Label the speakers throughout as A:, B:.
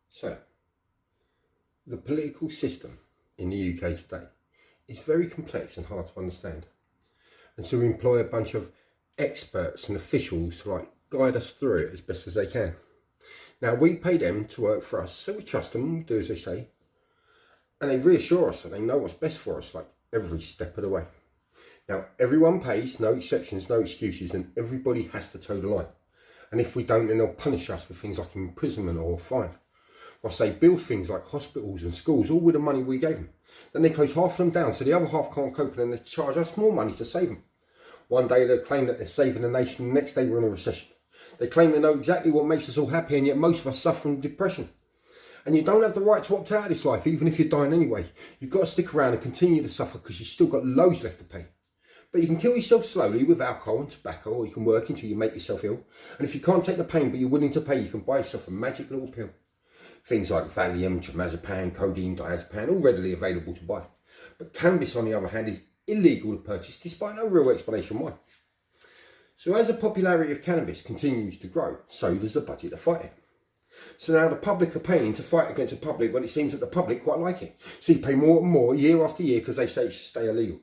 A: So, the political system in the UK today is very complex and hard to understand. And so we employ a bunch of experts and officials to guide us through it as best as they can. Now, we pay them to work for us, so we trust them, we do as they say. And they reassure us that they know what's best for us, every step of the way. Now, everyone pays, no exceptions, no excuses, and everybody has to toe the line. And if we don't, then they'll punish us with things like imprisonment or fine. Whilst they build things like hospitals and schools, all with the money we gave them. Then they close half of them down, so the other half can't cope, and then they charge us more money to save them. One day they claim that they're saving the nation, the next day we're in a recession. They claim they know exactly what makes us all happy, and yet most of us suffer from depression. And you don't have the right to opt out of this life, even if you're dying anyway. You've got to stick around and continue to suffer because you've still got loads left to pay. But you can kill yourself slowly with alcohol and tobacco, or you can work until you make yourself ill. And if you can't take the pain but you're willing to pay, you can buy yourself a magic little pill. Things like Valium, Trimazepam, codeine, diazepam, all readily available to buy. But cannabis, on the other hand, is illegal to purchase despite no real explanation why. So as the popularity of cannabis continues to grow, so does the budget to fight it. So now the public are paying to fight against the public when it seems that the public quite like it. So you pay more and more year after year because they say it should stay illegal.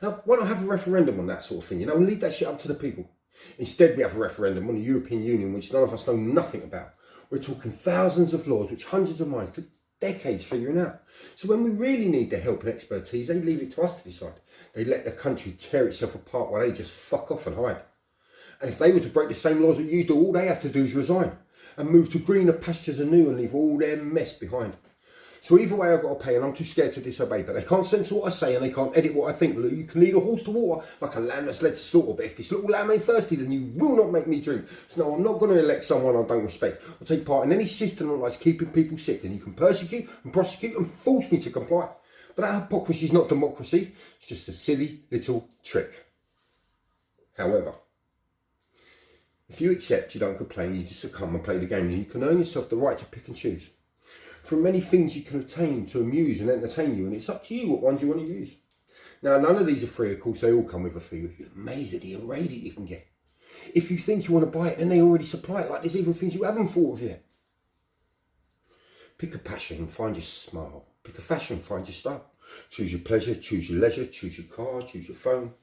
A: Now, why not have a referendum on that sort of thing? And leave that shit up to the people. Instead, we have a referendum on the European Union, which none of us know nothing about. We're talking thousands of laws, which hundreds of minds took decades figuring out. So when we really need their help and expertise, they leave it to us to decide. They let the country tear itself apart while they just fuck off and hide. And if they were to break the same laws that you do, all they have to do is resign and move to greener pastures anew and leave all their mess behind. So either way I've got to pay, and I'm too scared to disobey. But they can't censor what I say and they can't edit what I think. You can lead a horse to water like a lamb that's led to slaughter. But if this little lamb ain't thirsty, then you will not make me drink. So no, I'm not going to elect someone I don't respect or take part in any system that likes keeping people sick. And you can persecute and prosecute and force me to comply. But that hypocrisy is not democracy. It's just a silly little trick. However, if you accept, you don't complain, you just succumb and play the game, you can earn yourself the right to pick and choose from many things you can obtain to amuse and entertain you, and it's up to you what ones you want to use. Now, none of these are free, of course, they all come with a fee. You're amazed at the array that you can get. If you think you want to buy it, then they already supply it, like there's even things you haven't thought of yet. Pick a passion, find your smile. Pick a fashion, find your style. Choose your pleasure, choose your leisure, choose your car, choose your phone.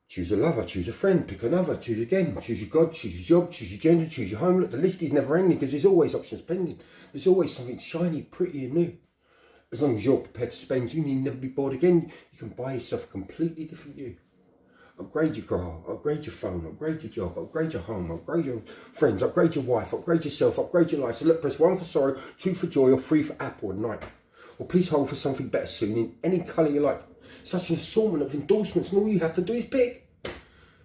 A: Choose a lover, choose a friend, pick another, choose again, choose your God, choose your job, choose your gender, choose your home. Look, the list is never ending because there's always options pending. There's always something shiny, pretty and new. As long as you're prepared to spend, you need never be bored again. You can buy yourself a completely different you. Upgrade your car, upgrade your phone, upgrade your job, upgrade your home, upgrade your friends, upgrade your wife, upgrade yourself, upgrade your life. So look, press 1 for sorrow, 2 for joy, or 3 for apple and night. Or please hold for something better soon in any colour you like. Such an assortment of endorsements, and all you have to do is pick.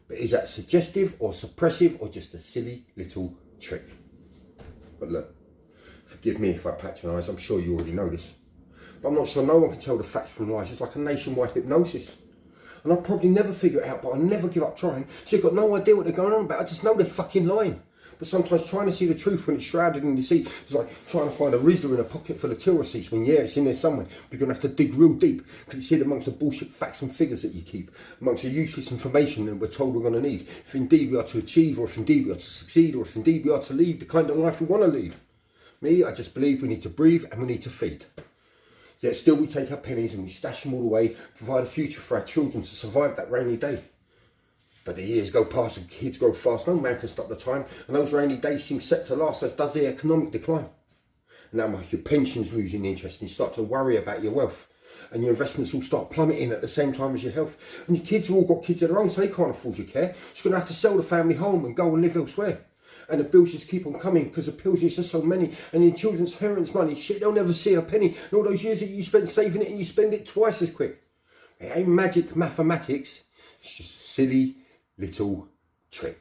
A: But is that suggestive or suppressive or just a silly little trick? But look, forgive me if I patronise, I'm sure you already know this. But I'm not sure no one can tell the facts from lies. It's like a nationwide hypnosis. And I'll probably never figure it out, but I'll never give up trying. So you've got no idea what they're going on about. I just know they're fucking lying. But sometimes trying to see the truth when it's shrouded in deceit is like trying to find a Rizzler in a pocket full of till receipts when, yeah, it's in there somewhere. But you're going to have to dig real deep because it's hid amongst the bullshit facts and figures that you keep, amongst the useless information that we're told we're going to need. If indeed we are to achieve, or if indeed we are to succeed, or if indeed we are to lead the kind of life we want to lead. Me, I just believe we need to breathe and we need to feed. Yet still we take our pennies and we stash them all away, provide a future for our children to survive that rainy day. But the years go past and kids grow fast, no man can stop the time, and those rainy days seem set to last, as does the economic decline. And now your pension's losing interest and you start to worry about your wealth, and your investments all start plummeting at the same time as your health. And your kids have all got kids of their own, so they can't afford your care. So you're going to have to sell the family home and go and live elsewhere. And the bills just keep on coming because the pills is just so many, and your children's parents' money, shit, they'll never see a penny. And all those years that you spent saving it, and you spend it twice as quick. It ain't magic mathematics, it's just a silly little trick.